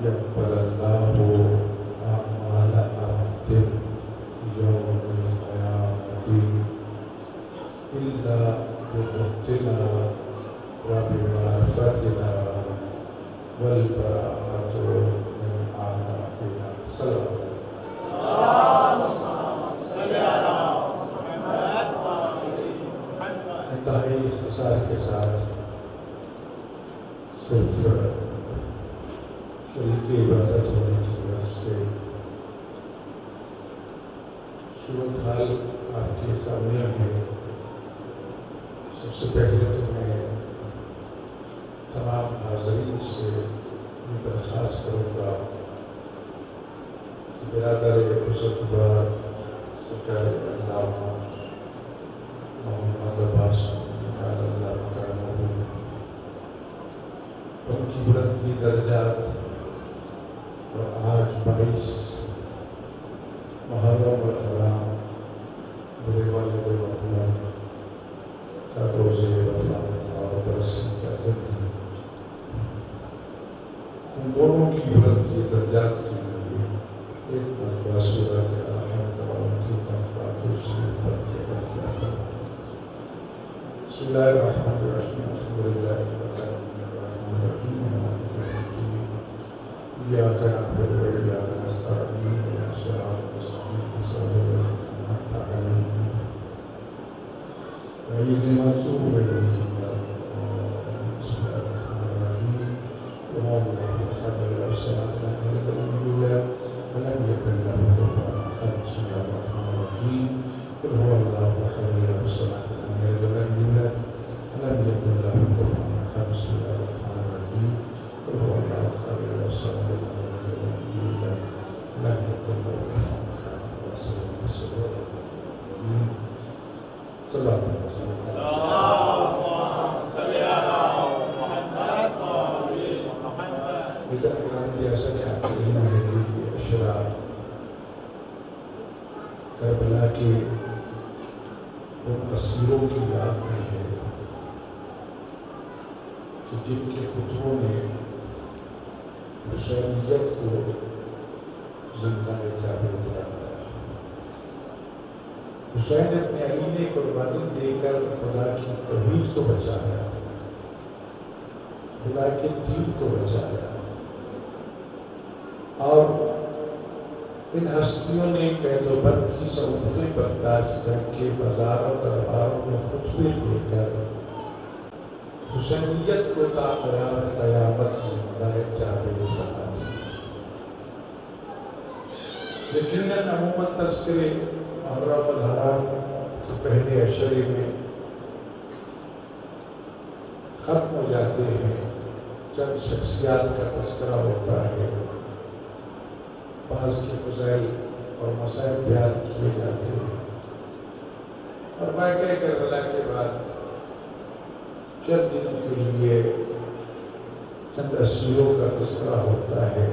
يقبل الله أعمال عبد يوم القيامة إلا بضبطنا وبمعرفتنا والبراءة من أعدائنا. صلى الله عليه وسلم. انتہائی اختصار کے ساتھ صرف شریک عبادت ہونے کی وجہ سے صورتحال آپ کے سامنے ہے. سب سے پہلے تو میں تمام حاضرین سے یہ درخواست کروں گا کہ برادر بزرگوار سرکار علامہ محمد عباس اللہ مکرمہ ان کی بلندی درجات اور آج 22 محرم الحرام میرے والد محمد کا روز وفات اور برسی کا دن ہے. ان دونوں کی بلندی درجات کے لیے ایک مرتبہ سورۃ الحمد اور ان کی مرتبہ تشریف پڑھتے رہتے ہیں. بسم اللہ الرحمن الرحیم. الحمد للہ إياك نعبد وإياك نستعين اهدنا الصراط المستقيم صراط الذين أنعمت عليهم غير المغضوب عليهم ولا الضالين. بسم الله الرحمن الرحيم. اللهم صل على سيدنا محمد الأولى ولم يكن له كفوا أحد. بسم الله الرحمن الرحيم. قل هو الله أحد الله الصمد لم يلد ولم يولد ولم يكن له كفوا أحد. بسم الله الرحمن الرحيم. قل هو الله أحد الله الصمد لم يلد ولم يولد ولم يكن له كفوا أحد. صلى الله عليه وسلم. جیسا کہ آپ اشرار کربلا کے ان اسیروں کی یاد میں ہے کہ جن کے خطبوں نے حسینیت کو زندہ جاوید بنایا. حسین اپنے آئینے قربانی دے کر خدا کی توحید کو بچایا, خدا کے دین کو بچایا, اور ان ہستیوں نے قید و بند کی صعوبتیں برداشت کر کے بازاروں درباروں میں خطبے دے کر حسینیت کو تا قیامت زندہ جاوید بنا دی. یقیناً عموماً تذکرے محرم الحرام کے پہلے عشرے میں ختم ہو جاتے ہیں. چند شخصیات کا تذکرہ ہوتا ہے, بعض کے فضائل اور مسائل بیان کیے جاتے ہیں, اور واقعہ کربلا کے بعد چند دنوں کے لیے چند اسیروں کا تذکرہ ہوتا ہے,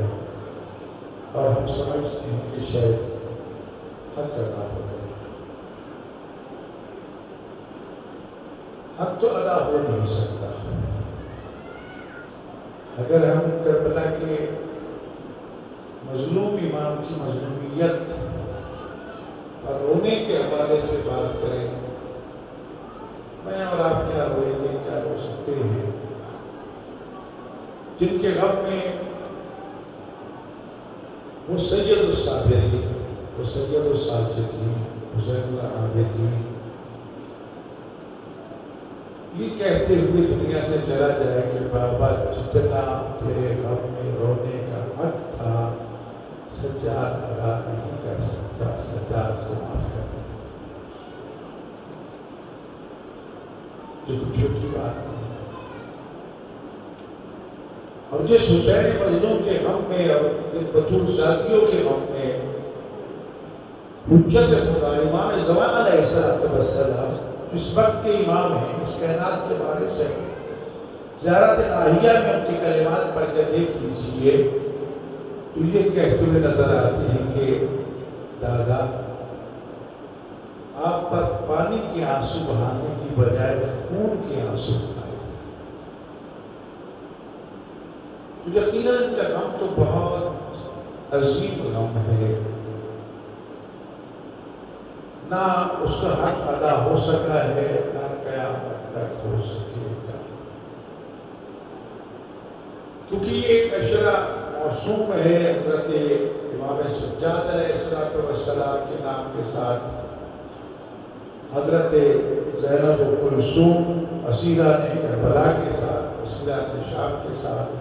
اور ہم سمجھتے ہیں کہ شاید حق کرنا ہوگا. حق تو ادا ہو نہیں سکتا. اگر ہم کربلا کے مظلوم امام کی مظلومیت اور رونے کے حوالے سے بات کریں, میں اور آپ کیا روئیں گے, کیا رو سکتے ہیں. جن کے غم میں وہ سید الصابرین, وہ سید الساجدین حسین العابدین یہ کہتے ہوئے دنیا سے چلا جائے کہ بابا جتنا تیرے غم میں رونے کا حق تھا سجاد ادا نہیں کر سکتا, سجاد کو معاف کر دے. جو کچھ چھوٹی بات نہیں. اور جس حسین مظلوم کے غم میں اور جن بطول ذاتیوں کے غم میں حجت خدا امام زمان علیہ السلام اس وقت کے امام ہیں, اس کائنات کے بارے سے زیارت الہیہ میں ان کی کلمات پڑھ کے دیکھ لیجئے تو یہ کہتے ہوئے نظر آتے ہیں کہ دادا آپ پر پانی کے آنسو بہانے کی بجائے خون کے آنسو بہائے تھے. تو یقیناً ان کا غم تو بہت عظیم غم ہے، نہ اس کا حق ادا ہو سکا ہے، نہ قیامت تک ہو سکے گا، کیونکہ یہ ایک اشرا موسوم ہے حضرت امام سجاد علیہ السلام کے نام کے ساتھ، حضرت زینب و کلثوم اسیرہ نے کربلا کے ساتھ، اسیرہ نے شام کے ساتھ،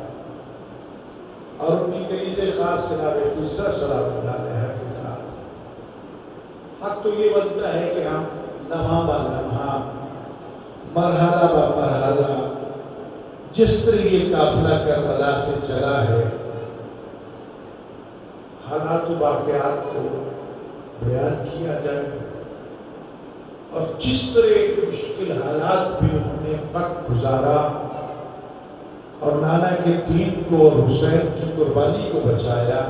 اور ان کی کنیز خاص جناب فضہ سلام اللہ علیہ کے ساتھ۔ حق تو یہ بنتا ہے کہ ہم لمحہ با لمحہ، مرحلہ با مرحلہ، جس طرح یہ قافلہ کربلا سے چلا ہے، حالات و واقعات کو بیان کیا جائے، اور جس طرح مشکل حالات بھی انہوں نے وقت گزارا اور نانا کے دین کو اور حسین کی قربانی کو بچایا،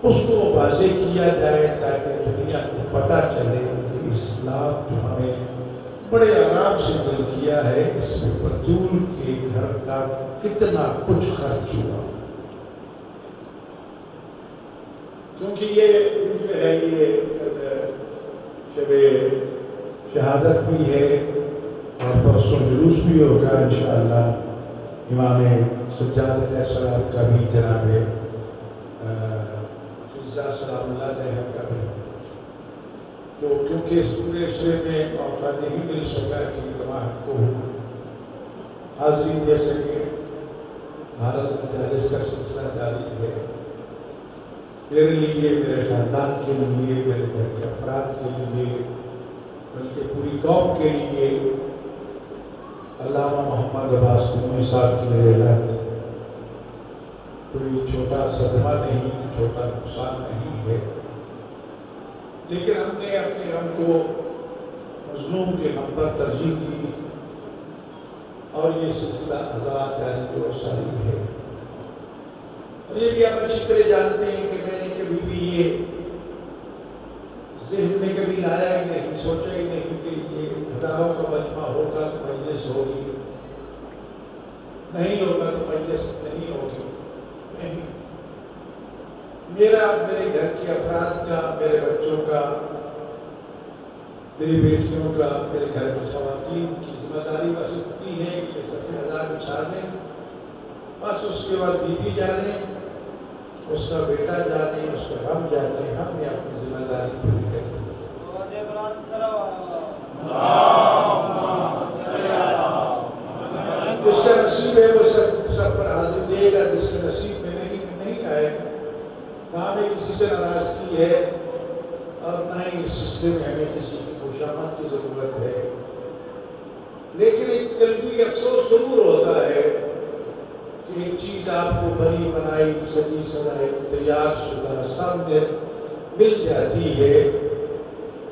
اس کو واضح کیا جائے تاکہ دنیا کو پتہ چلے کہ اسلام جو ہمیں بڑے آرام سے مل گیا ہے، اس میں بطول کے گھر کا کتنا کچھ خرچ ہوا، کیونکہ یہ جو ہے یہ شب شہادت بھی ہے، اور پرسوں جلوس بھی ہوگا انشاءاللہ امام سجاد علیہ السلام کا بھی، جناب فضہ سلام اللہ علیہ کا بھی، تو کیونکہ اس پورے عشرے میں موقع نہیں مل سکا کہ جماعت کو حاضری دے سکے، بھارت مجالس کا سلسلہ جاری ہے، میرے لیے، میرے خاندان کے لیے، میرے گھر کے افراد کے لیے، بلکہ پوری قوم کے لیے علامہ محمد عباس نعومی صاحب کی ولادت کوئی چھوٹا صدمہ نہیں، چھوٹا نقصان نہیں ہے، لیکن ہم نے اپنے غم کو مظلوم کے غم پر ترجیح دی، اور یہ سلسلہ آزاد جاری و ساری ہے۔ اور یہ بھی آپ اچھی طرح جانتے ہیں کہ میں نے کبھی بھی یہ ذہن میں کبھی لایا ہی نہیں، سوچا ہی نہیں کہ یہ ہزاروں کا مجمع ہوگا تو مجلس ہوگی، نہیں ہوگا تو مجلس نہیں ہوگی، نہیں، میرا میرے گھر کے افراد کا، میرے بچوں کا، میری بیٹیوں کا، میرے گھر کی خواتین کی ذمہ داری بس اتنی ہے کہ یہ سب ہزار بچھا دیں، بس اس کے بعد بیوی جانے، اس کا بیٹا جانے، اس کا غم جانے، ہم نے اپنی ذمہ داری پوری کر دی۔ جس کا نصیب ہے وہ سب پر حاضر دے گا، جس کے نصیب میں نہیں آئے گا، نہ ہمیں کسی سے ناراضگی ہے اور نہ ہی اس سلسلے میں ہمیں کسی کی خوشامد کی ضرورت ہے، لیکن ایک قلبی افسوس ضرور ہوتا ہے کہ ایک چیز آپ کو بنی بنائی، سجی سجائی، تیار شدہ سامنے مل جاتی ہے،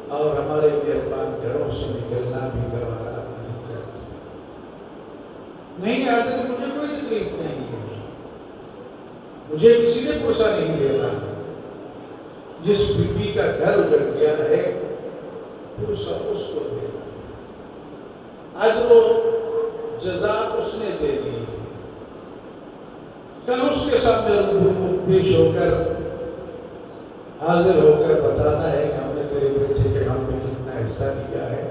اور ہمارے مہربان گھروں سے نکلنا بھی گوارا نہیں کرتی۔ نہیں آتے تو مجھے کوئی تکلیف نہیں ہے، مجھے کسی نے پوچھا نہیں دیتا، جس بیوی کا گھر اجڑ گیا ہے پوچھا اس کو دے گا، اجر و جزا اس نے دے دی، کل اس کے سامنے روبرو پیش ہو کر، حاضر ہو کر بتانا ہے کہ ہم نے تیرے بیٹے کے غم میں کتنا حصہ لیا ہے۔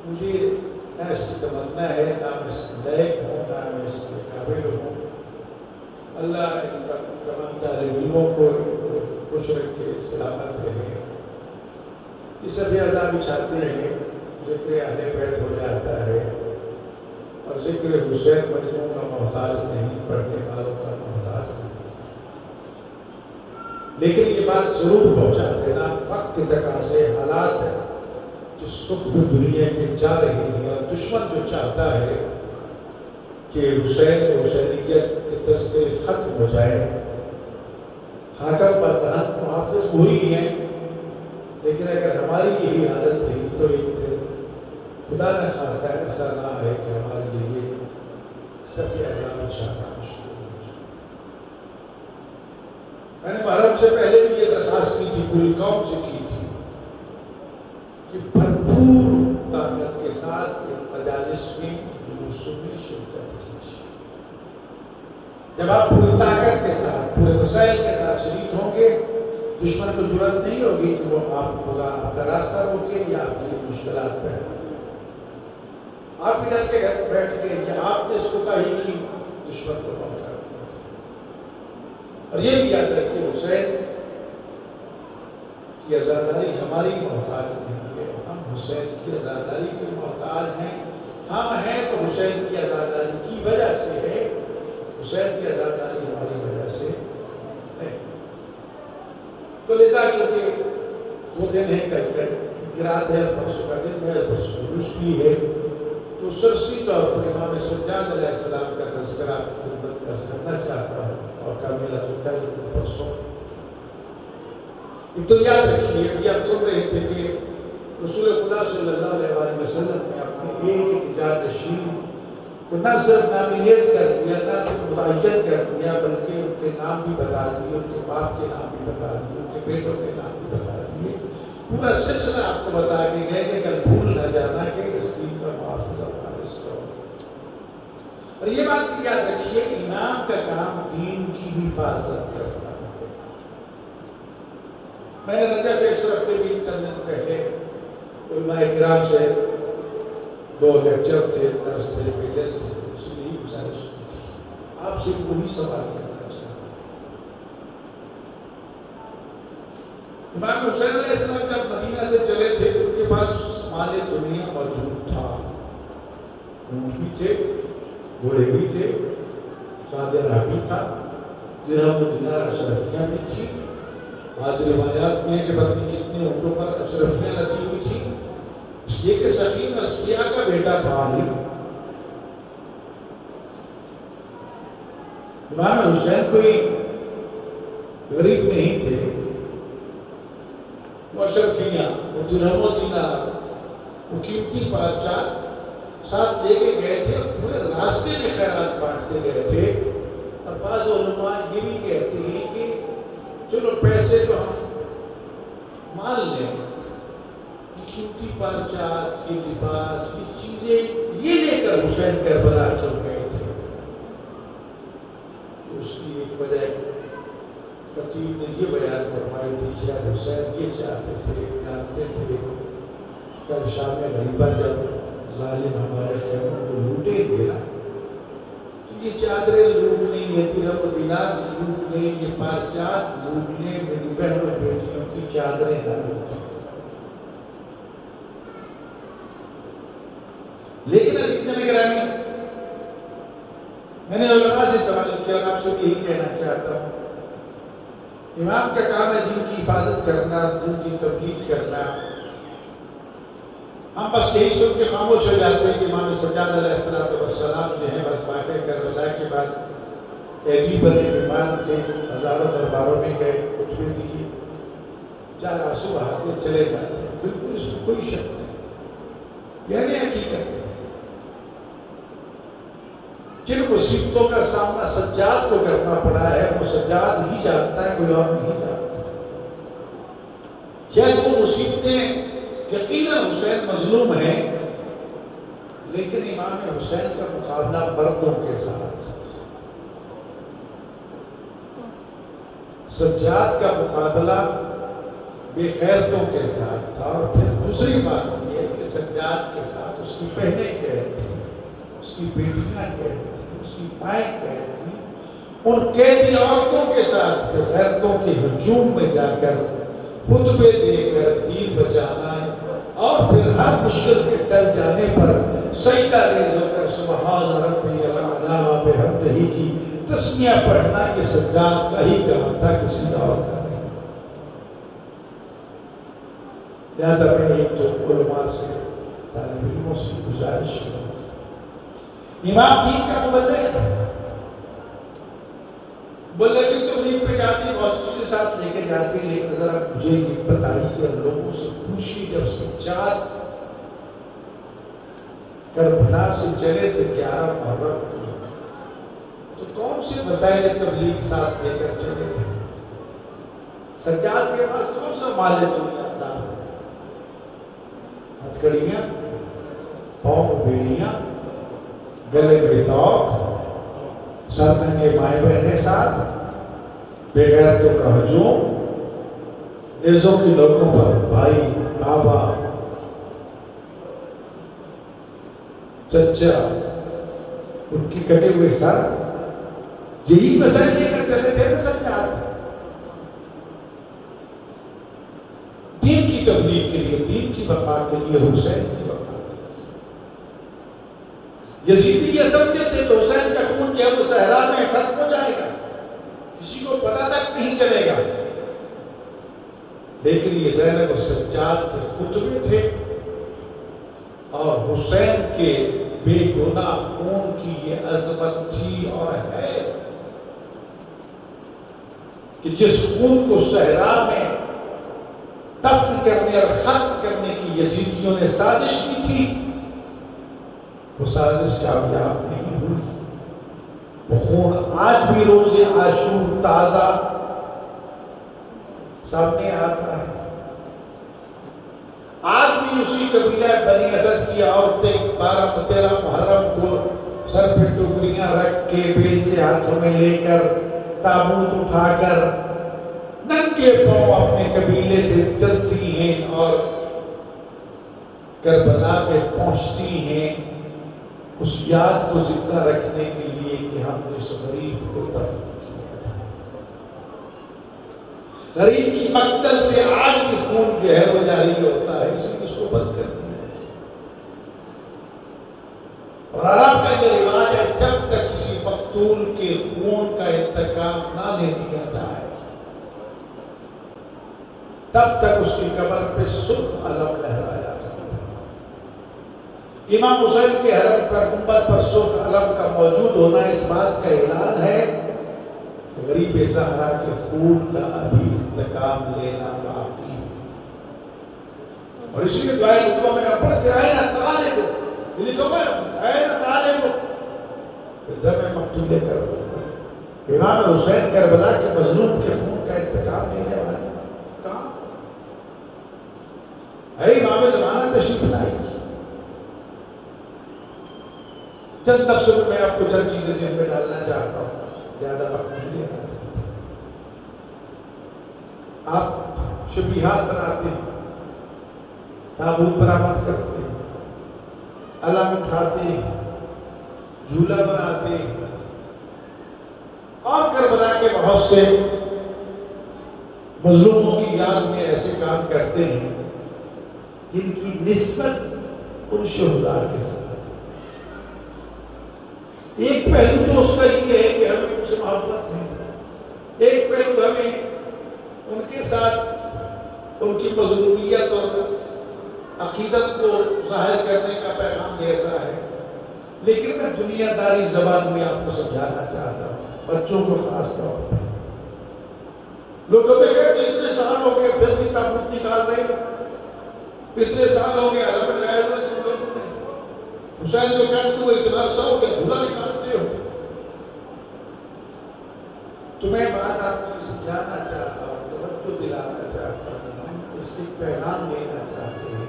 مجھے نہ اس کی تمنا ہے، نہ میں اس کے لائق ہوں، نہ میں اس کے قابل ہوں۔ اللہ ان تمام طالب علموں کو خوش رکھے، سلامت رہے، یہ سب اعزاز چاہتے ہیں، ذکر اہل بیت ہو جاتا ہے، اور ذکر حسین مجموع کا محتاج نہیں، پڑھنے والوں کا محتاج نہیں، لیکن یہ بات ضرور پہنچا دینا، وقت کے تقاضے، حالات جس رخ میں دنیا کے جا رہی ہے، اور دشمن جو چاہتا ہے کہ حسین اور حسینیت کے تذکرے ختم ہو جائے، حاکم برتان محافظ وہی ہیں، لیکن اگر ہماری یہی حالت رہی تو ایک دن خدا نہ خواستہ ایسا نہ ہے کہ ہمارے لیے سب اعزاز نشانہ مشکل ہو جائے۔ میں نے محرم سے پہلے بھی یہ درخواست کی تھی، پوری قوم سے کی تھی کہ بھرپور طاقت کے ساتھ مجالس میں جلوسوں میں شرکت کیجیے، جب آپ پوری طاقت کے ساتھ پورے وسائل کے ساتھ شریک ہوں گے، دشمن کو ضرورت نہیں ہوگی کہ وہ آپ کا راستہ روکے یا آپ کے مشکلات پیدا کرے۔ آپ بھی ڈر کے گھر بیٹھ کے یا آپ نے اس کو کہی کی دشمن کو کم کر دیا۔ اور یہ بھی یاد رکھیے حسین کی عزاداری ہماری محتاج نہیں ہے، ہم حسین کی عزاداری کے محتاج ہیں۔ ہم ہیں تو حسین کی عزاداری کی وجہ سے ہے، حسین کی عزاداری ہماری وجہ سے نہیں۔ تو لذا کیونکہ وہ دن ہے کل گرات ہے، پرسوں کا دن ہے، پرسوں روشنی ہے، تو سرسی طور پر امام سجاد علیہ السلام کا تذکرہ آپ کی خدمت کا کرنا چاہتا ہوں، اور کامیلہ تو کل پرسوں تو یاد رکھیے ابھی آپ سن رہے تھے کہ رسول خدا صلی اللہ علیہ وسلم نے اپنی ایک جانشین کو نہ صرف نامینیٹ کر دیا، نہ صرف متعین کر دیا، بلکہ ان کے نام بھی بتا دیے، ان کے باپ کے نام بھی بتا دیے، ان کے بیٹوں کے نام بھی بتا دیے، پورا سلسلہ آپ کو بتا کے گئے کہ کل بھول نہ جانا کہ اس دین کا محافظ اور وارث کرو۔ اور یہ بات بھی یاد رکھیے، امام کا کام دین کی حفاظت کرنا ہے۔ میں نے رجب ایک سو ہفتے بھی چند دن پہلے علماء کرام سے دو لیکچر تھے، درس تھے، پیجز تھے، اس لیے گزارش کی تھی آپ سے وہی سوال کرنا چاہتا ہوں۔ امام حسین علیہ السلام جب مدینہ سے چلے تھے تو ان کے پاس مال دنیا موجود تھا، اونٹ بھی تھے، گھوڑے بھی تھے، چادر بھی تھا، درہم و دینار اشرفیاں بھی تھی۔ بعض روایات میں کہ پتہ نہیں کتنے اونٹوں پر اشرفیاں لگی ہوئی تھی، اس لیے کہ سقیم اصفیاء کا بیٹا تھا علی۔ امام حسین کوئی غریب نہیں تھے، وہ اشرفیاں، وہ درہم و دینار، وہ قیمتی بادشاہ ساتھ لے کے گئے تھے، پورے راستے میں خیرات بانٹتے گئے تھے۔ اور بعض علماء یہ بھی کہتے ہیں کہ چلو پیسے جو ہم مان لیں، قیمتی پرچات، یہ لباس، یہ چیزیں یہ لے کر حسین کربلا کیوں گئے تھے؟ اس کی ایک وجہ خطیب نے یہ بیان فرمائی تھی، شاید حسین یہ چاہتے تھے، جانتے تھے کل شام غریبہ جب ظالم ہمارے خیموں کو لوٹیں گے نا، یہ چادریں لوٹ لیں، یہ درہم و دینار لوٹ لیں، یہ پرچات لوٹ لیں، میری بہنوں بیٹیوں کی چادریں نہ لوٹیں۔ لیکن عزیزان گرامی، میں نے علماء سے سوال کیا اور آپ سے یہی کہنا چاہتا ہوں، امام کا کام ہے دین کی حفاظت کرنا، دین کی تبلیغ کرنا۔ ہم بس یہی سن کے خاموش ہو جاتے ہیں کہ امام سجاد علیہ السلام جو ہیں بس واقعہ کربلا کے بعد قیدی بنے، بیمار تھے، ہزاروں درباروں میں گئے، خطبے دیے، چار آنسو بہاتے چلے جاتے ہیں، بالکل اس میں کوئی شک نہیں، یعنی حقیقت ہے۔ جن مصیبتوں کا سامنا سجاد کو کرنا پڑا ہے وہ سجاد ہی جانتا ہے، کوئی اور نہیں جانتا۔ شاید وہ مصیبتیں یقیناً حسین مظلوم ہیں، لیکن امام حسین کا مقابلہ مردوں کے ساتھ، سجاد کا مقابلہ بے غیرتوں کے ساتھ تھا۔ اور پھر دوسری بات یہ ہے کہ سجاد کے ساتھ اس کی بہنیں قید تھیں، اس کی بیٹیاں قید تھیں، اس کی مائیں قید تھیں، ان قیدی عورتوں کے ساتھ غیرتوں کے ہجوم میں جا کر خطبے دے کر دین بچانا ہے، اور پھر ہر مشکل کے ٹل جانے پر سجدہ ریز ہو کر سبحان ربی الاعلیٰ و بحمدہ کی تسمیہ پڑھنا، یہ سجاد کا ہی کام تھا، کسی اور کا نہیں۔ لہذا میں ایک دو علماء سے، طالب علموں سے گزارش کروں، امام دین کا مبلغ ہے، مبلغی تبلیغ پہ جاتی موسیقی کے ساتھ لے کے جاتی، لیکن ذرا مجھے یہ بتائیے کہ لوگوں سے پوچھی جب سجاد کربلا سے چلے تھے 11 محرم کو، تو کون سے مسائل تبلیغ ساتھ لے کر چلے تھے؟ سجاد کے پاس کون سا مال دنیا تھا؟ ہتھکڑیاں، پاؤں میں بیڑیاں، گلے میں توق، سب ننگے مائیں بہنیں ساتھ، بغیرتوں کا ہجوم، نیزوں کی نوکوں پر بھائی، بابا، چچا، ان کی کٹے ہوئے سر، یہی مسائل لے کر چلے تھے نا سجاد۔ دین کی تبلیغ کے لیے، دین کی بقا کے لیے، حسین کی بقا کے لیے۔ یزیدی یہ سمجھتے تھے تو حسین کا خون جو ہے وہ صحرا میں ختم ہو جائے گا، کسی کو پتہ تک نہیں چلے گا، لیکن یہ زینب و سجاد کے خطبے تھے اور حسین کے بے گناہ خون کی یہ عظمت تھی اور ہے کہ جس خون کو صحرا میں دفن کرنے اور ختم کرنے کی یزیدیوں نے سازش کی تھی، وہ سازش کامیاب نہیں ہوئی۔ وہ خون آج بھی روز عاشور تازہ سامنے آتا ہے۔ آج بھی اسی قبیلہ بنی اسد کی عورتیں 12-13 محرم کو سر پہ ٹوکریاں رکھ کے، بیلچے ہاتھوں میں لے کر، تابوت اٹھا کر، ننگے پاؤں اپنے قبیلے سے چلتی ہیں اور کربلا میں پہنچتی ہیں، اس یاد کو زندہ رکھنے کے لیے کہ ہم نے اس غریب کو دفن کیا تھا۔ غریب کی مقتل سے آج بھی خون جو ہے وہ جاری ہوتا ہے، اسی اس کو بند کر دیا ہے۔ اور عرب کا یہ رواج ہے، جب تک کسی مقتول کے خون کا انتقام نہ لے لیا جائے تب تک اس کی قبر پہ سرخ علم لہرایا جاتا ہے۔ امام حسین کے حرم پر گنبد پر سرخ علم کا موجود ہونا اس بات کا اعلان ہے کہ غریب زہرا کے خون کا ابھی انتقام لینا باقی ہے۔ اور اسی لیے دعائے خطبہ میں پڑھتے آئے نا طالب، یہ لکھو میں آئے نا طالب دم مقتول کربلا، امام حسین کربلا کے مظلوم کے خون کا انتقام لینے والے کہاں؟ اے امام زمانہ تشریف لائی۔ چند تفسیر میں آپ کو چند چیزیں ذہن میں ڈالنا چاہتا ہوں، زیادہ وقت نہیں لینا۔ آپ شبیہات بناتے ہیں، تابوت برآمد کرتے ہیں، علم اٹھاتے ہیں، جھولا بناتے ہیں اور کربلا کے بہت سے مظلوموں کی یاد میں ایسے کام کرتے ہیں جن کی نسبت ان شہداء کے ساتھ۔ ایک پہلو تو اس کا یہ ہے کہ ہمیں ان سے محبت ہے، ایک پہلو ہمیں ان کے ساتھ ان کی مظلومیت اور عقیدت کو ظاہر کرنے کا پیغام دیتا ہے، لیکن میں دنیا داری زبان میں آپ کو سمجھانا چاہتا ہوں، بچوں کو خاص طور پر۔ لوگ کہتے ہیں کہ اتنے سال ہو گئے پھر بھی تابوت نکال رہے ہیں، اتنے سال ہو گئے علم لگائے ہوئے حسین جو کہتے ہوئے اتنا عرصہ ہو گیا جھولا نکالتے ہو۔ تمہیں بات آپ کو سمجھانا چاہتا ہوں، توجہ دلانا چاہتا ہوں، اس سے پیغام لینا چاہتے ہیں،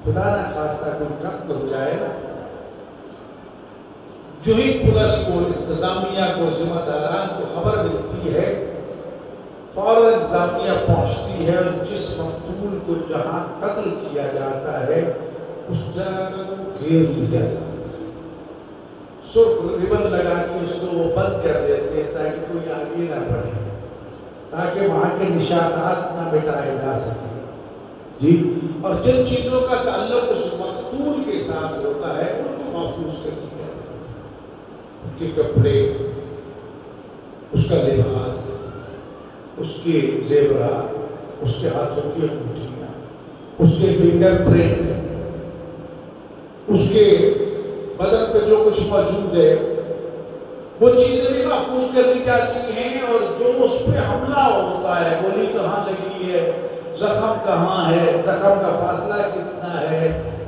خدا نہ خواستہ کوئی کم ہو جائے نا، جو ہی پولیس کو، انتظامیہ کو، ذمہ داران کو خبر ملتی ہے فوراً انتظامیہ پہنچتی ہے اور جس مقتول کو جہاں قتل کیا جاتا ہے اس جگہ کو گھیر لیا جاتا ہے، سرخ ربن لگا کے اس کو وہ بند کر دیتے ہیں تاکہ کوئی آگے نہ بڑھے، تاکہ وہاں کے نشانات نہ مٹائے جا سکیں۔ جی، اور جن چیزوں کا تعلق اس مقتول کے ساتھ ہوتا ہے ان کو محفوظ کر دیا جاتا ہے، ان کے کپڑے، اس کا لباس، اس کے زیورات، اس کے ہاتھوں کی انگوٹھیاں، اس کے فنگر پرنٹ، اس کے بدن پہ جو کچھ موجود ہے وہ چیزیں بھی محفوظ کر دی جاتی ہیں، اور جو اس پہ حملہ ہوتا ہے، گولی کہاں لگی ہے، زخم کہاں ہے، زخم کا فاصلہ کتنا ہے،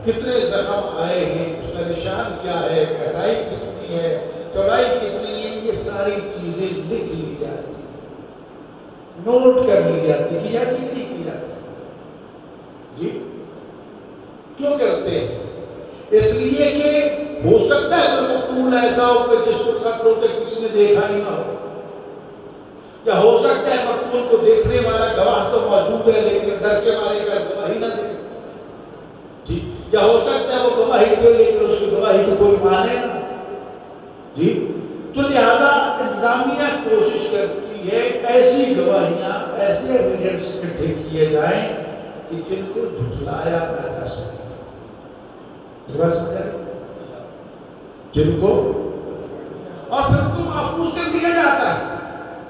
کتنے زخم آئے ہیں، اس کا نشان کیا ہے، گہرائی کتنی ہے، چوڑائی کتنی ہے، یہ ساری چیزیں لکھ لی جاتی ہیں، نوٹ کر لی جاتی ہے، یا نہیں کی جاتی؟ جی، کیوں کرتے ہیں؟ اس لیے کہ ہو سکتا ہے کوئی مقتول ایسا ہو کہ جس کو قتل ہوتے کسی نے دیکھا ہی نہ ہو، یا ہو سکتا ہے مقتول کو دیکھنے والا گواہ تو موجود ہے لیکن ڈر کے مارے کا گواہی نہ دے، جی، یا ہو سکتا ہے وہ گواہی دے لیکن اس کی گواہی کو کوئی مانے نہ، جی۔ تو لہذا انتظامیہ کوشش کرتی ہے ایسی گواہیاں، ایسے ایویڈنس اکٹھے کیے جائیں کہ جن کو جھٹلایا نہ جا سکے، جن کو، اور پھر ان کو محفوظ کر دیا جاتا ہے۔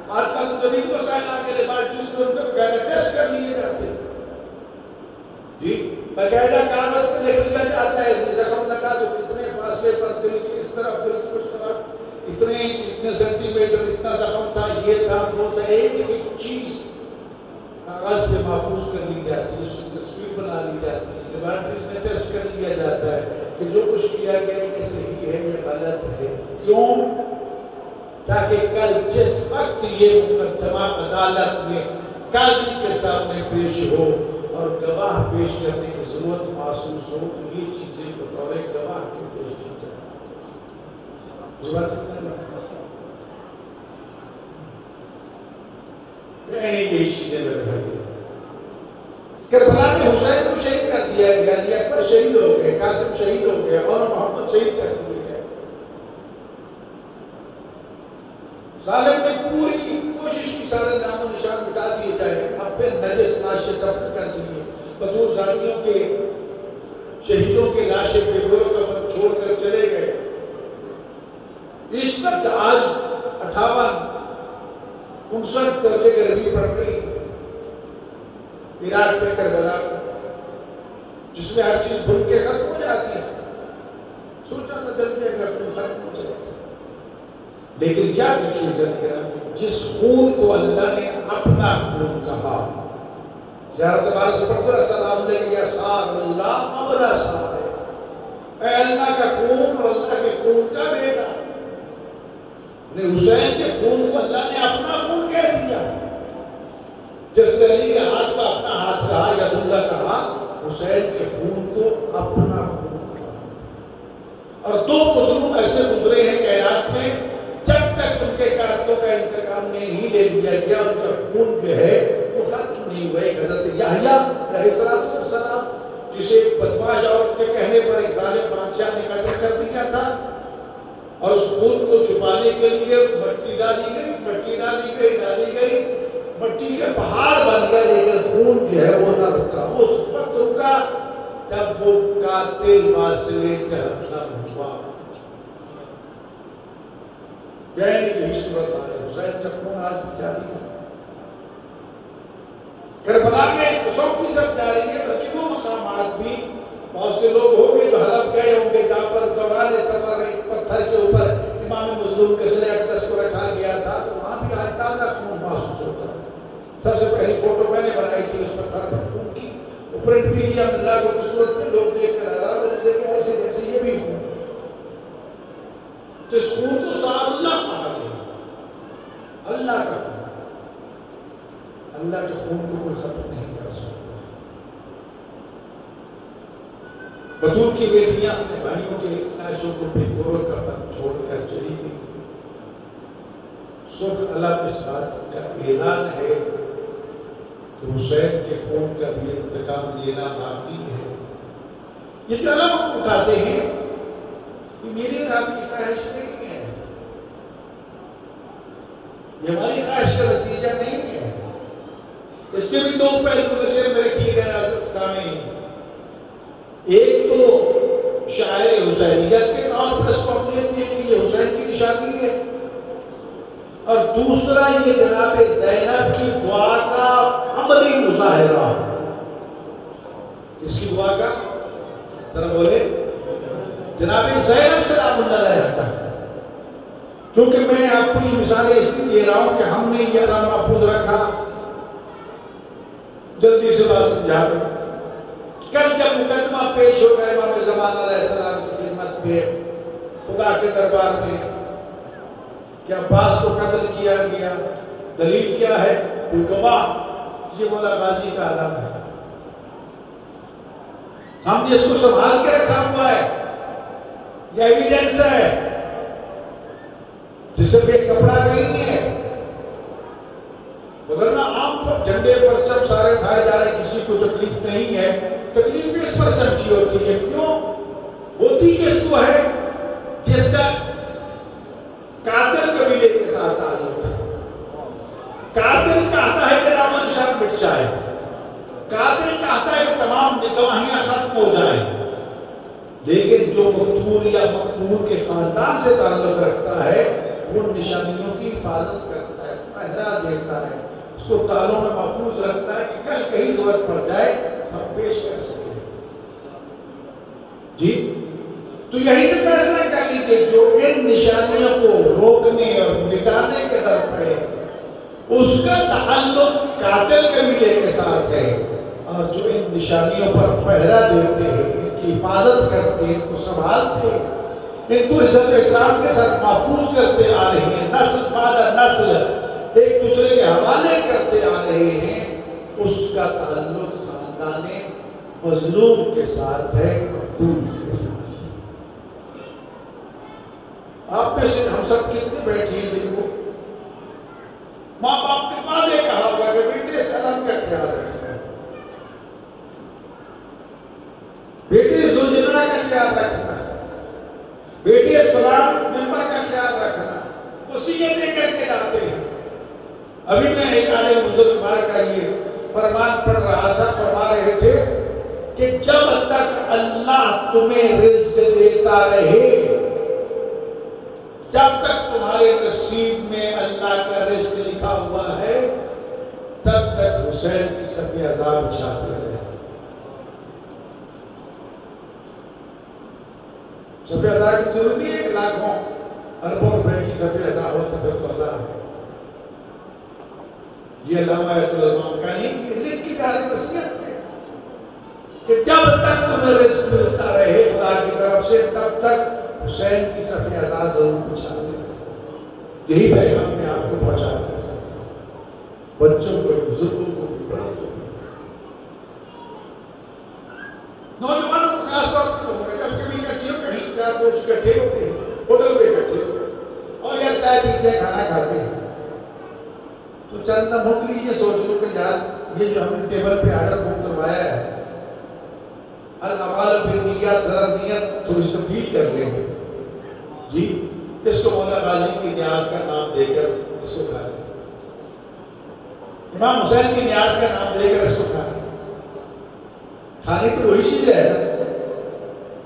آج کل جدید وسائل آ کے لیبارٹریز میں ان کو باقاعدہ ٹیسٹ کر لیے جاتے ہیں، جی، باقاعدہ کاغذ پہ لکھ لیا جاتا ہے زخم لگا تو کتنے فاصلے پر، دل کی اس طرف، دل کی اس طرف، اتنے سینٹی میٹر، اتنا زخم تھا، یہ تھا، وہ تھا، ایک چیز کاغذ پہ محفوظ کر لی جاتی ہے، اس کی تصویر بنا لی جاتی ہے، لیبارٹریز میں ٹیسٹ کر لیا جاتا ہے کہ جو کچھ کیا گیا یہ صحیح ہے یا غلط ہے۔ کیوں؟ تاکہ کل جس وقت یہ مقدمہ عدالت میں قاضی کے سامنے پیش ہو اور گواہ پیش کرنے کی ضرورت محسوس ہو تو یہ چیزیں بطور گواہ کے پیش کی جائیں۔ یہی چیزیں میرے بھائی، کربلا میں حسین کو شہید کر دیا گیا، علی اکبر شہید ہو گئے، قاسم شہید ہو گئے، اور محمد شہید کر دیے گئے۔ ظالم نے پوری کوشش کی سارے نام و نشان مٹا دیے جائے، اپنے نجس لاشیں دفن کر دیے، بدور ذاتیوں کے شہیدوں کے لاشیں بے گور کفن چھوڑ کر چلے گئے۔ اس وقت آج 58-59 درجے گرمی پڑ گئی عراق میں، کربلا میں، جس میں ہر چیز بھول کے ختم ہو جاتی ہے۔ سوچا تھا جلدی اگر تم ختم ہو جائے، لیکن کیا چیز ہے، جس خون کو اللہ نے اپنا خون کہا، زیارت بار سے پڑھتے ہیں السلام علیکم یا سار اللہ مبلا سار، اے اللہ کا خون اور اللہ کے خون کا بیٹا، حسین کے خون کو اللہ نے اپنا خون کہہ دیا۔ جس علی کے ہاتھ کا اپنا ہاتھ کہا یا اللہ کہا، حسین کے خون کو اپنا خون کہا۔ اور 2 مظلوم ایسے گزرے ہیں کائنات میں، جب تک ان کے قاتلوں کا انتقام نہیں لے لیا گیا ان کا خون جو ہے وہ ختم نہیں ہوا۔ حضرت یحییٰ علیہ السلام جسے ایک بدمعاش عورت کے کہنے پر ایک ظالم بادشاہ نے قتل کر دیا تھا، اور اس خون کو چھپانے کے لیے مٹی ڈالی گئی، مٹی کے پہاڑ بن گیا، لیکن خون جو ہے وہ نہ رکا۔ اس وقت رکا جب وہ قاتل واصل جہنم ہوا۔ یہی صورت آ ہے، حسین کا خون آج بھی جاری ہے، کربلا میں 100% جاری ہے، بلکہ وہ مقامات بھی بہت سے لوگ ہوں گے جو حلب گئے ہوں گے جہاں پر دوران سفر ایک پتھر کے اوپر امام مظلوم کے سر اقدس کو رکھا گیا تھا، تو وہاں بھی آج تازہ خون محسوس ہوتا ہے۔ سب سے پہلی فوٹو میں نے بنائی تھی اس پتھر پر خون کی، وہ پرنٹ بھی کیا، اللہ کو کی صورت میں لوگ دیکھ کر حیران ہوتے کہ ایسے جیسے یہ بھی خون ہے۔ تو اس خون کو سارا اللہ کہا گیا، اللہ کا خون، اللہ کے خون کو کوئی ختم نہیں کر سکتا۔ بدور کی بیٹیاں اپنے بھائیوں کے لاشوں کو بے گور کفن چھوڑ کر چلی گئی۔ صرف اللہ اس بات کا اعلان ہے کہ حسین کے خون کا بھی انتقام لینا باقی ہے۔ یہ جو علم اٹھاتے ہیں کہ میری اور آپ کی خواہش نہیں ہے، یہ ہماری خواہش کا نتیجہ نہیں ہے، اس کے بھی 2 پہلو سے میرے کیے گئے حضرت سامعین۔ ایک تو شاعر حسینیت کے طور پر اس کو اہمیت ہے کہ یہ حسین کی نشانی ہے، اور دوسرا یہ جناب زینب کی دعا کا عملی مظاہرہ ہے۔ کس کی دعا کا؟ ذرا بولے، جناب زینب سلام اللہ علیہا کا۔ کیونکہ میں آپ کو یہ مثالیں اس لیے دے رہا ہوں کہ ہم نے یہ علامہ محفوظ رکھا، جلدی سے بات سمجھا دوں۔ کل جب مقدمہ پیش ہو گیا امام زمان علیہ السلام کی خدمت میں خدا کے دربار میں کہ عباس کو قتل کیا گیا، دلیل کیا ہے؟ کوئی گواہ؟ یہ مولا غازی کا عالم ہے، ہم نے اس کو سنبھال کے رکھا ہوا ہے، یہ ایویڈنس ہے، جس سے بھی کپڑا نہیں ہے، ورنہ عام پر جھنڈے پرچم سارے اٹھائے جا رہے، کسی کو تکلیف نہیں ہے۔ تکلیف اس پرچم کی ہوتی ہے، کیوں ہوتی؟ کس کو ہے؟ جس کا قاتل قبیلے کے ساتھ تعلق ہے۔ قاتل چاہتا ہے کہ امن شر مٹ جائے، قاتل چاہتا ہے کہ تمام گواہیاں ختم ہو جائیں، لیکن جو مقتول یا مقتول کے خاندان سے تعلق رکھتا ہے وہ نشانیوں کی حفاظت کرتا ہے، پہرا دیتا ہے، اس کو تالوں میں محفوظ رکھتا ہے کہ کل کہیں ضرورت پڑ جائے ہم پیش کر سکیں۔ جی تو یہی سے فیصلہ کر لیجیے، جو ان نشانیوں کو روکنے اور مٹانے کے در پہ اس کا تعلق قاتل قبیلے کے ساتھ ہے، اور جو ان نشانیوں پر پہرا دیتے ہیں، ان کی حفاظت کرتے ہیں، ان کو سنبھالتے ہیں، ان کو عزت احترام کے ساتھ محفوظ کرتے آ رہے ہیں، نسل بعد نسل ایک دوسرے کے حوالے کرتے آ رہے ہیں، اس کا تعلق خاندان مظلوم کے ساتھ ہے، مقتول کے ساتھ۔ آپ میں سے ہم سب کتنے بیٹھے ہیں جن کو ماں باپ کے پاس یہ کہا ہوگا کہ بیٹے سلام کا خیال رکھنا، بیٹے زلجنا کا خیال رکھنا، بیٹے سلام ممبر کا خیال رکھنا، وصیتیں کر کے جاتے ہیں۔ ابھی میں ایک عالم بزرگ کا یہ فرمان پڑھ رہا تھا، فرما رہے تھے کہ جب تک اللہ تمہیں رزق دیتا رہے، جب تک تمہارے نصیب میں اللہ کا رزق لکھا ہوا ہے، تب تک حسین کی صف عذاب اچھاتے رہے۔ صف عذاب کی ضرورت نہیں ہے کہ لاکھوں اربوں روپے کی صف عذاب ہو تو پھر قضا ہے۔ یہ علامہ الامام کا نہیں، یہ لکھ کی جا رہی وصیت ہے کہ جب تک تمہیں رزق ملتا رہے خدا کی طرف سے، تب تک حسین کی صف عذاب ضرور پہنچا دے۔ یہی پیغام میں آپ کو پہنچا دیتا ہوں، بچوں کو، بزرگوں کو، بڑوں کو، نوجوانوں کو خاص طور پر جب کبھی اکٹھے ہو، کہیں چار دوست اکٹھے ہوتے ہیں، ہوٹل پہ اکٹھے ہوتے اور یا چائے پیتے ہیں، کھانا کھاتے ہیں، تو چند لمحوں کے لیے یہ سوچ لو کہ یار یہ جو ہم نے ٹیبل پہ آرڈر بک کروایا ہے، الاعمال بالنیات، ذرا نیت تھوڑی سی تبدیل کر لیں جی، اس کو مولا غازی کی نیاز کا نام دے کر اس کو کھا لیں، امام حسین کی نیاز کا نام دے کر اس کو کھا لیں۔ کھانے کی وہی چیز ہے،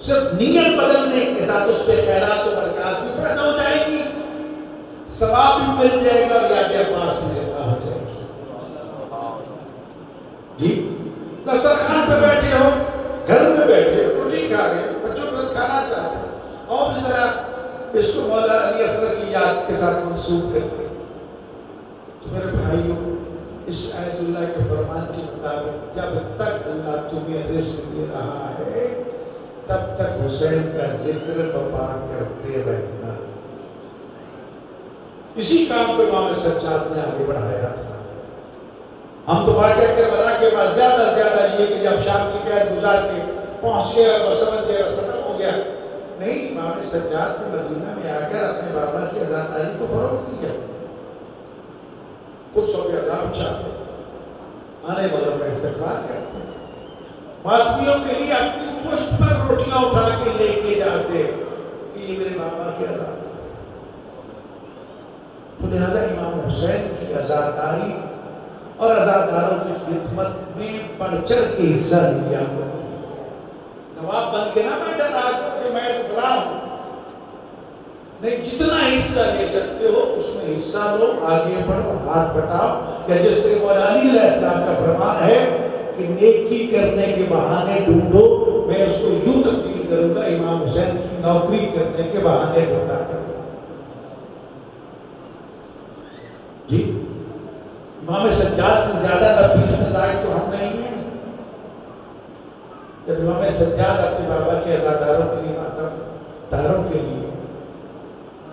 صرف نیت بدلنے کے ساتھ اس پہ خیرات و برکات بھی پیدا ہو جائے گی، ثواب بھی مل جائے گا، اور یاد عباس بھی زندہ ہو جائے گی۔ جی دسترخوان پہ بیٹھے ہو، گھر میں بیٹھے روٹی کھا رہے ہو، بچوں کو کھانا چاہتے ہیں، اور ذرا اس کو مولا علی اصغر کی یاد کے ساتھ منسوب کرتے ہیں۔ تو میرے بھائیوں، اس آیت اللہ کے فرمان کے مطابق جب تک اللہ تمہیں رزق دے رہا ہے، تب تک حسین کا ذکر بپا کرتے رہنا۔ اسی کام کو امام سجاد نے آگے بڑھایا تھا۔ ہم تو واقعہ کربلا کے بعد زیادہ سے زیادہ یہ کہ جب شام کی قید گزار کے پہنچ گئے اور سمجھ گئے اور ختم ہو گیا، نہیں، امام سجاد نے مدینہ میں آ کر اپنے بابا کی عزاداری کو فروغ دیا، خود سو کے عذاب چاہتے، آنے والوں کا استقبال کرتے، ماتمیوں کے لیے اپنی پشت پر روٹیاں اٹھا کے لے کے جاتے کہ یہ میرے بابا کی عزاداری۔ تو لہذا امام حسین کی عزاداری اور عزاداروں کی خدمت میں بڑھ چڑھ کے حصہ لیا، نواب بن کے نہ میں ڈر آج کہ میں اتنا ہوں، نہیں، جتنا حصہ لے سکتے ہو اس میں حصہ لو، آگے بڑھو، ہاتھ بٹاؤ، یا جس طرح مولا علی علیہ السلام کا فرمان ہے کہ نیکی کرنے کے بہانے ڈھونڈو، میں اس کو یوں تبدیل کروں گا، امام حسین کی نوکری کرنے کے بہانے ڈھونڈا کروں۔ جی امام سجاد سے زیادہ نفیس مزاج تو ہم نہیں ہیں۔ جب امام سجاد اپنے بابا کے عزاداروں کے لیے، ماتم داروں کے لیے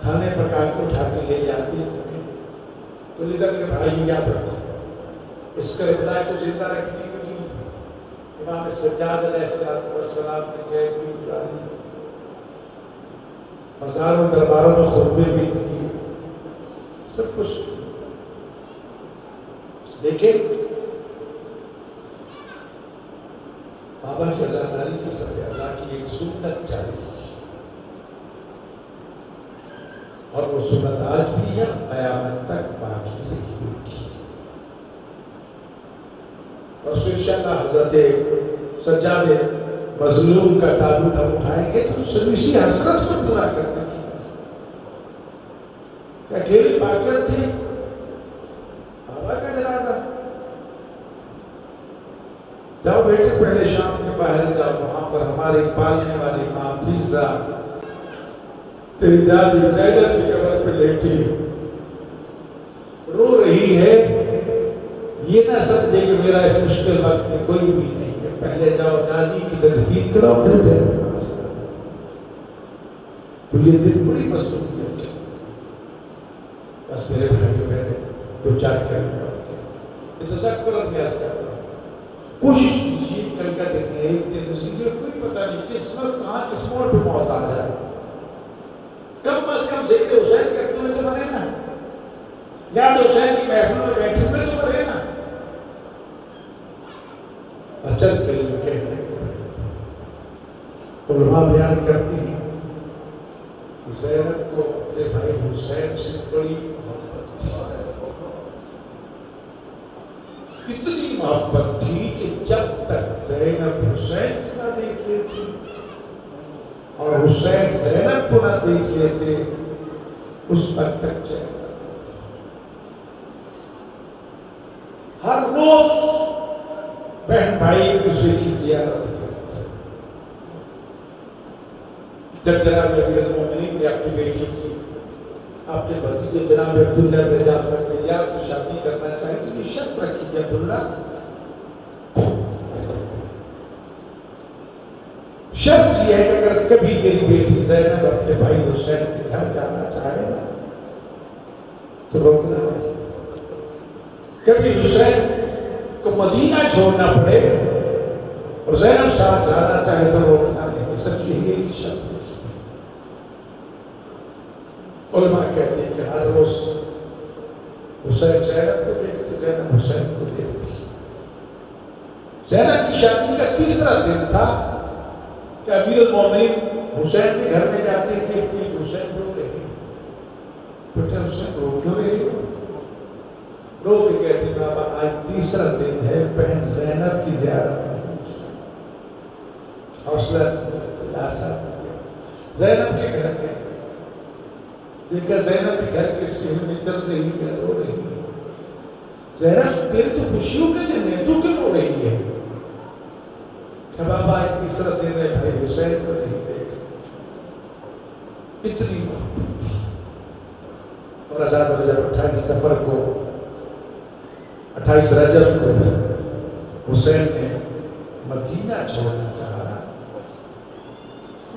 کھانے پکا کے اٹھا کے لے جاتے ہیں، تو لذا میرے بھائی یاد رکھو، اس کربلا کو زندہ رکھنے کے لیے امام سجاد علیہ السلام نے قید بھی گزاری، مزاروں درباروں میں خطبے بھی دیے، سب کچھ، لیکن بابا کی عزاداری کی سب عزا کی ایک سنت جاری اور وہ سنت آج بھی ہے، قیامت تک باقی رہے گی۔ اور انشاءاللہ حضرت سجاد مظلوم کا تابوت ہم اٹھائیں گے تو اسی حسرت کو پورا کرنے کی کہ اکیلی باقر تھی بابا کا جنازہ، جاؤ بیٹے پہلے شام کے باہر جاؤ، وہاں پر ہماری پالنے والی ماں فیضہ تیری دادی زینب کی قبر پہ لیٹی رو رہی ہے، یہ نہ سمجھے کہ میرا اس مشکل وقت میں کوئی بھی نہیں ہے، پہلے جاؤ دادی کی تدفین کرو پھر میرے پاس کرو۔ تو یہ دن بڑی مصروفیت ہے، بس میرے بھائیوں بہنیں دو چار کلمے ہوتے ہیں، تذکر انداز کر رہا ہوں، کوشش کیجیے کل کا دن ہے، ایک دن نصیب، کوئی پتہ نہیں کس وقت کہاں کس موڑ پہ موت آ جائے، کم از کم ذکر حسین کرتے ہوئے تو مرے نا، یاد حسین کی محفل میں بیٹھے ہوئے تو مرے نا، اچھل کلمے کہنے علماء بیان کرتی ہیں کہ زینب کو اپنے بھائی حسین سے بڑی محبت تھی، اتنی محبت تھی کہ جب تک زینب حسین کو نہ دیکھ لیتی اور حسین زینب کو نہ دیکھ لیتے اس وقت تک چلے، ہر روز بہن بھائی ایک دوسرے کی زیارت کرتے، جب جناب امیر المومنین نے اپنی بیٹی کی اپنے بھتیجے جناب عبداللہ بن جعفر طیار سے شادی کرنا چاہے تو یہ شرط رکھی کہ عبداللہ شرط یہ ہے کہ اگر کبھی میری بیٹی زینب اپنے بھائی حسین کے گھر جانا چاہے نا تو روکنا نہیں، کبھی حسین کو مدینہ چھوڑنا پڑے اور زینب صاحب جانا چاہے تو روکنا نہیں، سچ یہی ایک شرط ہے۔ علماء کہتے ہیں کہ ہر روز حسین زینب کو دیکھتے، زینب حسین کو دیکھتی، زینب کی شادی کا تیسرا دن تھا کہ امیر المومنین حسین کے گھر میں جاتے دیکھتے کہ حسین رو رہے ہیں، بیٹا حسین رو کیوں رہے ہو؟ رو کے کہتے بابا آج تیسرا دن ہے، بہن زینب کی زیارت میں حوصلہ دلاسا زینب کے گھر میں دیکھا، زینب کے گھر کے سہن میں چل رہی ہے، رو رہی ہے، زینب تیرے تو خوشیوں کے دن ہے، تو کیوں رو رہی ہے؟ کہ بابا آج تیسرا دن ہے، بھائی حسین کو نہیں دیکھا، اتنی محبت تھی۔ اور آزاد رجب 28 سفر کو 28 رجب کو حسین نے مدینہ چھوڑنا چاہا،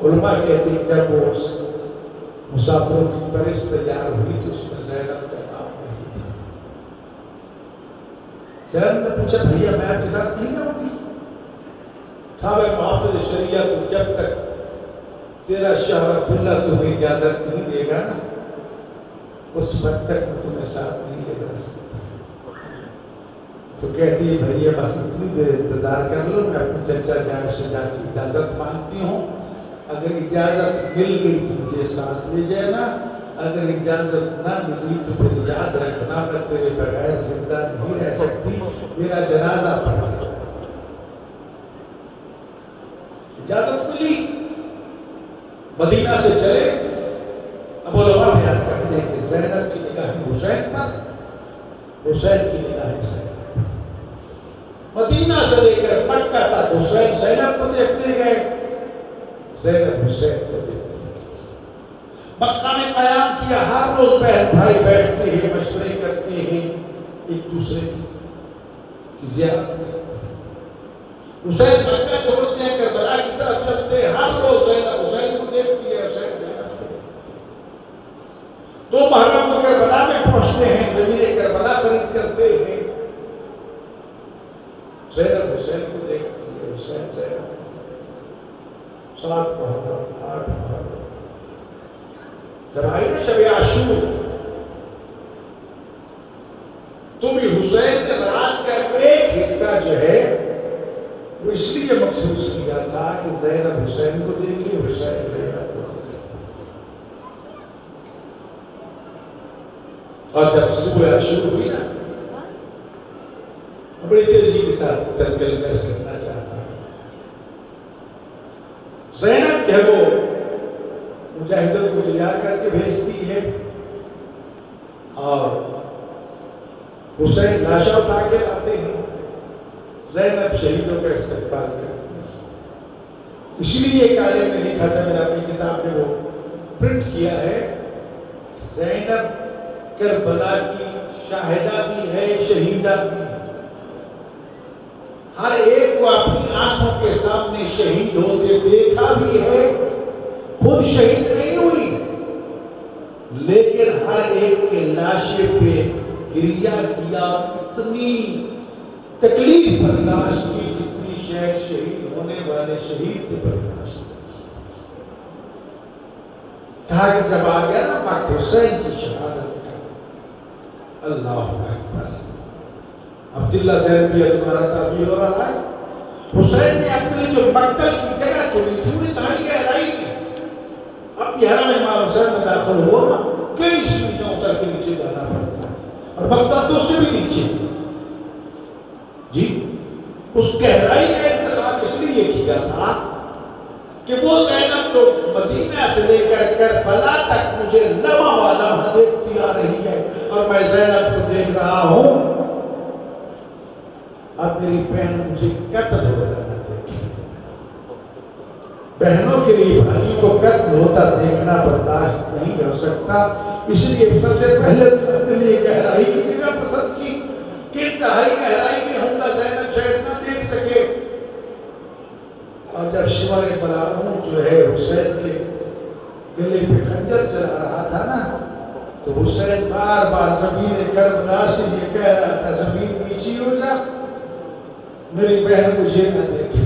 علماء کہتے ہیں جب وہ مسافروں کی فہرست تیار ہوئی تو اس میں زینب کا نام نہیں تھا، زینب نے پوچھا بھیا میں آپ کے ساتھ نہیں جاؤں گی؟ کہا میں محافظ شریعہ تو جب تک تیرا شوہر عبداللہ تمہیں اجازت نہیں دے گا نا اس وقت تک میں تمہیں ساتھ نہیں لے جا سکتا۔ تو کہتی ہے بھیا بس اتنی دیر انتظار کر لو، میں اپنے چچا جان سے جا کی اجازت مانگتی ہوں، اگر اجازت مل گئی تو مجھے ساتھ لے جانا، اگر اجازت نہ ملی تو پھر یاد رکھنا میں تیرے بغیر زندہ نہیں رہ سکتی، میرا جنازہ پڑھنا۔ اجازت ملی، مدینہ سے چلے۔ اب علماء بیان کرتے ہیں کہ زینب کی نگاہ حسین پر، حسین کی نگاہ زینب، مدینہ سے لے کر مکہ تک حسین زینب کو دیکھتے گئے، زینب حسین کو دیکھتے گئے۔ مکہ میں قیام کیا، ہر روز بہن بھائی بیٹھتے ہیں، مشورے کرتے ہیں، ایک دوسرے کی زیارت کرتے ہیں۔ حسین مکہ چھوڑتے ہیں، کربلا کی طرف چلتے ہیں، ہر روز زینب حسین کو دیکھتی ہے، حسین زینب کو دیکھتی ہے۔ تو محرم میں کربلا میں پہنچتے ہیں، زمین کربلا شریف کرتے ہیں، زینب حسین کو دیکھتی ہے، حسین زینب کو دیکھتی ہے۔ 7 محرم 8 محرم جب آئی نا شب عاشور تو بھی حسین نے رات کا ایک حصہ جو ہے وہ اس لیے مخصوص کیا تھا کہ زینب حسین کو دیکھے، حسین زینب کو دیکھے. اور جب صبح عاشور ہوئی نا، بڑی تیزی کے ساتھ چل کر بحث کرنا چاہتا ہوں. زینب جو ہے وہ مجاہدوں کو تیار کر کے بھیجتی ہے اور حسین لاشا اٹھا کے لاتے ہیں. زینب شہیدوں کا استقبال کرتی ہے. اسی لیے ایک عالم نے لکھا تھا، میں نے اپنی کتاب میں وہ پرنٹ کیا ہے، زینب کربلا کی شاہدہ بھی ہے، شہیدہ بھی ہے. ہر ایک کو اپنی آنکھوں کے سامنے شہید ہوتے دیکھا بھی ہے، خود شہید نہیں ہوئی لیکن ہر ایک کے لاشے پہ گریہ کیا، اتنی تکلیف برداشت کی جتنی شاید شہید ہونے والے شہید نے برداشت کی. کہا کہ جب آ گیا نا وقت حسین کی شہادت کا، اللہ اکبر. عبداللہ زینبی تمہارا تعبیر ہو رہا ہے، حسین نے اپنی جو مقتل کی جگہ چوری تھی انہیں تائی گہرائی کی. اب یہ حرم امام حسین میں داخل ہوا نا، کئی سیڑھیاں اتر کے نیچے جانا پڑتا ہے اور مقتل تو اس سے بھی نیچے. جی اس گہرائی کا انتخاب اس لیے کیا تھا کہ وہ زینب جو مدینہ سے لے کر کربلا تک مجھے لمحہ والا دیکھتی آ رہی ہے اور میں زینب کو دیکھ رہا ہوں، اب میری بہن مجھے قتل ہوتا نہ دیکھے. بہنوں کے لیے بھائیوں کو قتل ہوتا دیکھنا برداشت نہیں ہو سکتا. اس لیے سب سے پہلے اپنے لیے گہرائی کی جگہ پسند کی کہ انتہائی گہرائی میں ہوگا زینب شاید نہ دیکھ سکے. اور جب شمار بلارون جو ہے حسین کے گلے پہ خنجر چلا رہا تھا نا، تو حسین بار بار زمین کربلا سے یہ کہہ رہا تھا زمین نیچی ہو جا، میری بہن مجھے نہ دیکھے.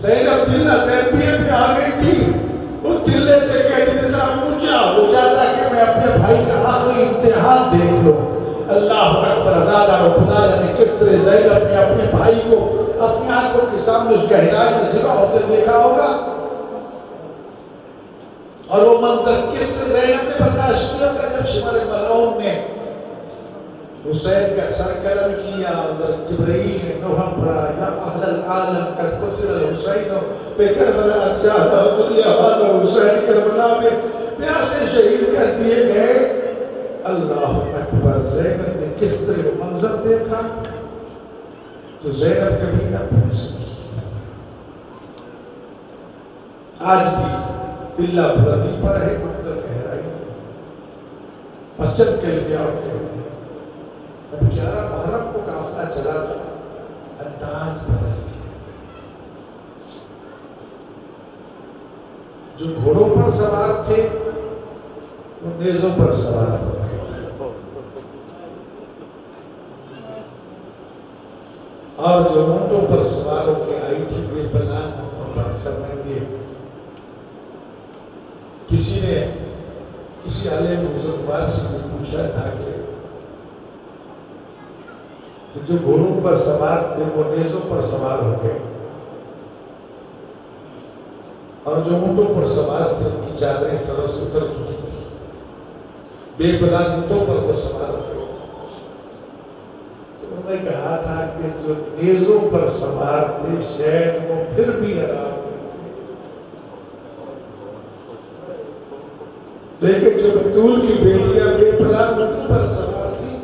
زینب تلہ زینبیہ پہ آ گئی تھی، وہ تلے سے کہتی تھی ذرا اونچا ہو جاتا کہ میں اپنے بھائی کا آخری امتحان دیکھ لوں. اللہ اکبر. ازادہ و خدا نے کس طرح زینب نے اپنے بھائی کو اپنی آنکھوں کے سامنے اس گہرائی میں سوا ہوتے دیکھا ہوگا، اور وہ منظر کس طرح زینب نے برداشت کیا ہوگا جب شمر ملعون نے حسین کا سر قلم کیا اور جبرائیل نے نوحہ پڑھا، یا اہل العالم قد قتل الحسین بکربلا شہداء الیہان حسین کربلا میں پیاسے شہید کر دیے گئے. اللہ اکبر. زینب نے کس طرح وہ منظر دیکھا تو زینب کبھی نہ بھول سکی. آج بھی دلہ بلندی پر ہے، مقتل گہرائی مسجد کے لیے اور کے لیے. اب 11 محرم کو قافلہ چلا تھا، انداز بدل گیا. جو گھوڑوں پر سوار تھے وہ نیزوں پر سوار ہو گئے، اور جو اونٹوں پر سوار ہو کے آئی تھی بے پناہ اور سرمنگے. کسی نے کسی عالم بزرگوار سے پوچھا تھا کہ جو گھوڑوں پر سوار تھے وہ نیزوں پر سوار ہو گئے اور جو اونٹوں پر سوار تھے ان کی چادریں سروں سے اتر چکی تھی، بے پناہ اونٹوں پر وہ سوار ہو گئے. تو انہوں نے کہا تھا کہ جو نیزوں پر سوار تھے شاید وہ پھر بھی آرام میں تھے، لیکن جو بطول کی بیٹیاں بے پناہ اونٹوں پر سوار تھی،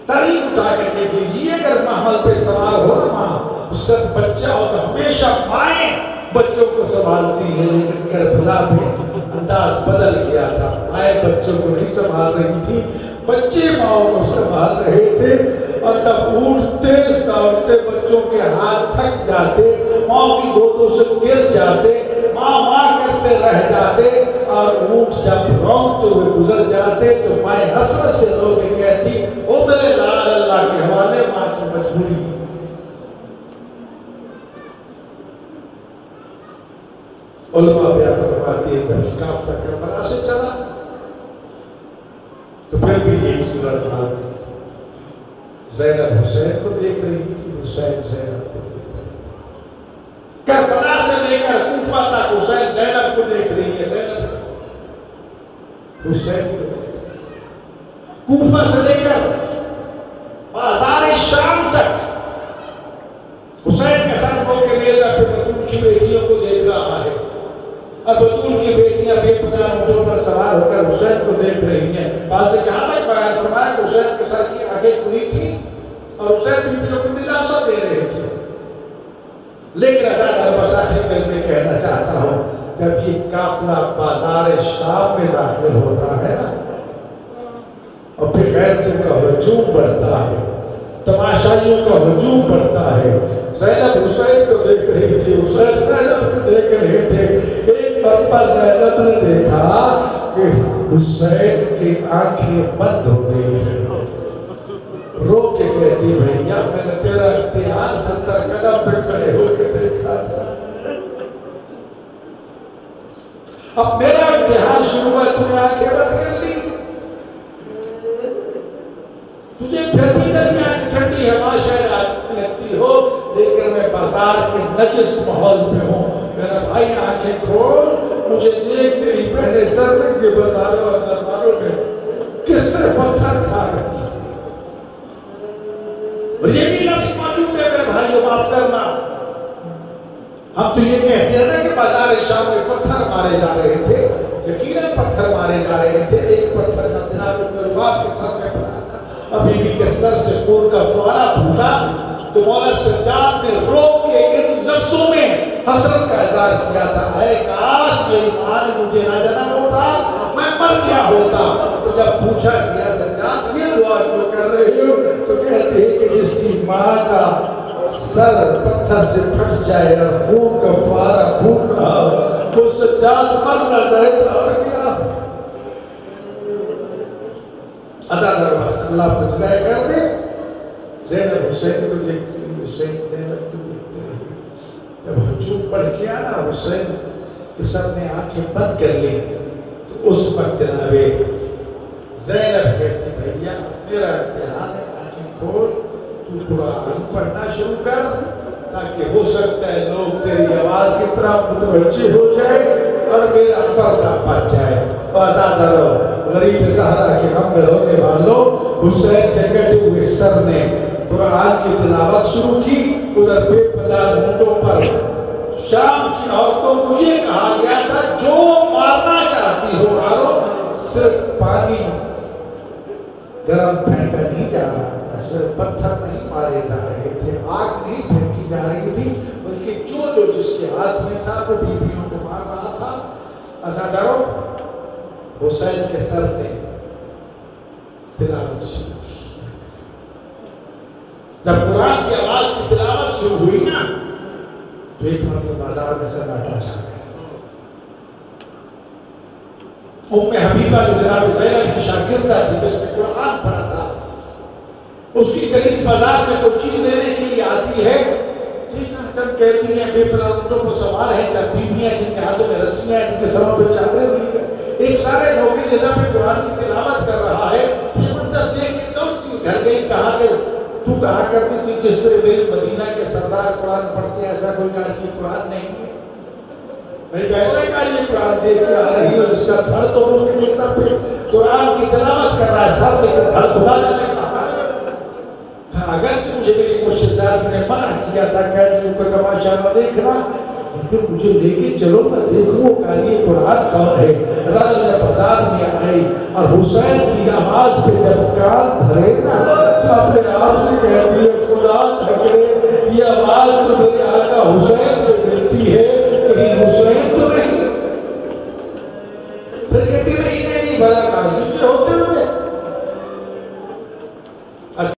تاریخ اٹھا کے دیکھ لیجیے. اگر محمل پہ سوار ہو نا ماں، اس کا بچہ ہو تو ہمیشہ مائیں بچوں کو سنبھالتی ہے، لیکن کربلا میں انداز بدل گیا تھا. مائیں بچوں کو نہیں سنبھال رہی تھی، بچے ماؤں کو سنبھال رہے تھے. اور جب اونٹ تیز دوڑتے بچوں کے ہاتھ تھک جاتے، ماں کی گودوں سے گر جاتے، ماں ماں کرتے رہ جاتے، اور اونٹ جب رونگتے ہوئے گزر جاتے تو مائیں حسرت سے رو کے کہتی او میرے لال اللہ کے حوالے، ماں کی مجبوری ہے. علماء بیان فرماتی ہے کہ کافلہ کربلا سے چلا تو پھر بھی ایک صورت تھی، زینب حسین کو دیکھ رہی تھی، حسین زینب کو دیکھ رہی تھی۔ کربلا سے لے کر کوفہ تک حسین زینب کو دیکھ رہی ہے، زینب حسین کو دیکھ رہی ہے۔ کوفہ سے لے کر بازار شام تک حسین کے ساتھ ہو کے میزہ پہ بطول کی بیٹیوں کو دیکھ رہا ہے، اور بطول کی بیٹیاں بے پناہ اونٹوں پر سوار ہو کر حسین کو دیکھ رہی ہیں۔ بعض نے کہا تک بیان فرمایا کہ حسین کے سر کی آنکھیں کھلی تھی اور حسین بیٹیوں کو دلاسا دے رہے تھے۔ لیکن ازاد البساطی کل میں کہنا چاہتا ہوں، جب یہ قافلہ بازار شام میں داخل ہوتا ہے نا، اور پھر غیرتوں کا ہجوم بڑھتا ہے، تماشائیوں کا ہجوم بڑھتا ہے، زینب حسین کو دیکھ رہی تھی، حسین زینب کو دیکھ رہے تھے۔ ایک مرتبہ زینب نے دیکھا کہ حسین کی آنکھیں بند ہو گئی ہیں، رو کے کہتی بھیا میں نے تیرا امتحان 70 قدم پہ کھڑے ہو کے دیکھا تھا، اب میرا امتحان شروع ہوا، تو نے آنکھیں بند کر لی، تجھے پھر بھی دریا کی ٹھنڈی ہوا شاید لگتی ہو، لیکن میں بازار کے نجس ماحول میں ہوں، میرا بھائی آنکھیں کھول، مجھے دیکھ تیری پہلے سر کے بازاروں اور درباروں میں کس طرح پتھر کھا رہی ہے۔ اور یہ بھی لفظ موجود ہے میرے بھائیوں، معاف کرنا، ہم تو یہ کہتے ہیں نا کہ بازار شام میں پتھر مارے جا رہے تھے، یقیناً پتھر مارے جا رہے تھے۔ ایک پتھر کا جناب مرباب کے سر میں پڑا تھا، ابھی بھی کے سر سے خون کا فوارہ پھوٹا، تو مولا سجاد نے رو کے ان لفظوں میں حسرت کا اظہار کیا تھا، اے کاش میری ماں نے مجھے نہ جنم ہوتا، میں مر گیا ہوتا۔ تو جب پوچھا گیا سجاد یہ دعا کیوں کر رہے ہو، تو کہتے ہیں کہ جس کی ماں کا سر پتھر سے پھٹ جائے اور خون کا فوارہ پھوٹ رہا ہو، وہ سجاد مر نہ جائے تو اور کیا۔ آزاد عرباس اللہ پر جائے کر دے، زینب حسین کو دیکھتے ہیں، حسین زینب کو دیکھتے ہیں۔ جب ہجوم پڑھ کے آنا حسین کے سر نے آنکھیں بند کر لی، تو اس وقت جناب زینب کہتی بھیا میرا امتحان ہے، آنکھیں کھول، تو قرآن پڑھنا شروع کر، تاکہ ہو سکتا ہے لوگ تیری آواز کی طرح متوجہ ہو جائے اور میرا پردہ بچ جائے۔ آزاد رہو، غریب زہرا کے غم میں ہونے والوں، حسین کے کٹے ہوئے سر نے قرآن کی تلاوت شروع کی۔ ادھر بے پناہ اونٹوں پر شام کی عورتوں کو یہ کہا گیا تھا جو مارنا چاہتی ہو مارو، صرف پانی گرم پھینکا نہیں جا رہا تھا، صرف پتھر نہیں مارے جا رہے تھے، آگ نہیں پھینکی جا رہی تھی، بلکہ جو جس کے ہاتھ میں تھا وہ بیویوں کو مار رہا تھا۔ ایسا ڈرو حسین کے سر نے تلاوت شروع کی۔ جب قرآن کی آواز کی تلاوت شروع ہوئی نا، تو ایک مرتبہ بازار میں سناٹا چھا گیا۔ ام حبیبہ جو جناب زینب کی شاگردہ تھی، جس نے قرآن پڑھا تھا، اس کی کلیس بازار میں کوئی چیز لینے کے لیے آتی ہے، جب کہتی ہیں بے پناہ اونٹوں کو سوار ہیں، جب بیویاں جن کے ہاتھوں میں رسیاں ہیں، جن کے سروں پہ چادریں ہوئی ہیں، ایک سارے نوکر جیسا پہ قرآن کی تلاوت کر رہا ہے، یہ منظر دیکھ کے دوڑتی گھر گئی، کہا کہ تو کہا کرتی تھی جس طرح میری مدینہ کے سردار قرآن پڑھتے ہیں، ایسا کوئی کہا کہ قرآن نہیں ہے، میں ایسا کہا یہ قرآن دیکھ کے آ رہی ہے، اس کا دھڑ تو روک کے سب پہ قرآن کی تلاوت کر رہا ہے، سر لے کر دھڑ کھلا جانے کا اگرچہ مجھے میری مرشد نے منع کیا تھا کہ کو تماشا نہ دیکھنا، لیکن مجھے لے کے چلو میں دیکھوں قاری قرآن کون ہے۔ حضرت جب بازار میں آئی اور حسین کی آواز پہ جب کان دھرے نا، تو اپنے آپ سے کہتی ہے خدا تھکڑے، یہ آواز تو میرے آقا حسین سے ملتی ہے، کہیں حسین تو نہیں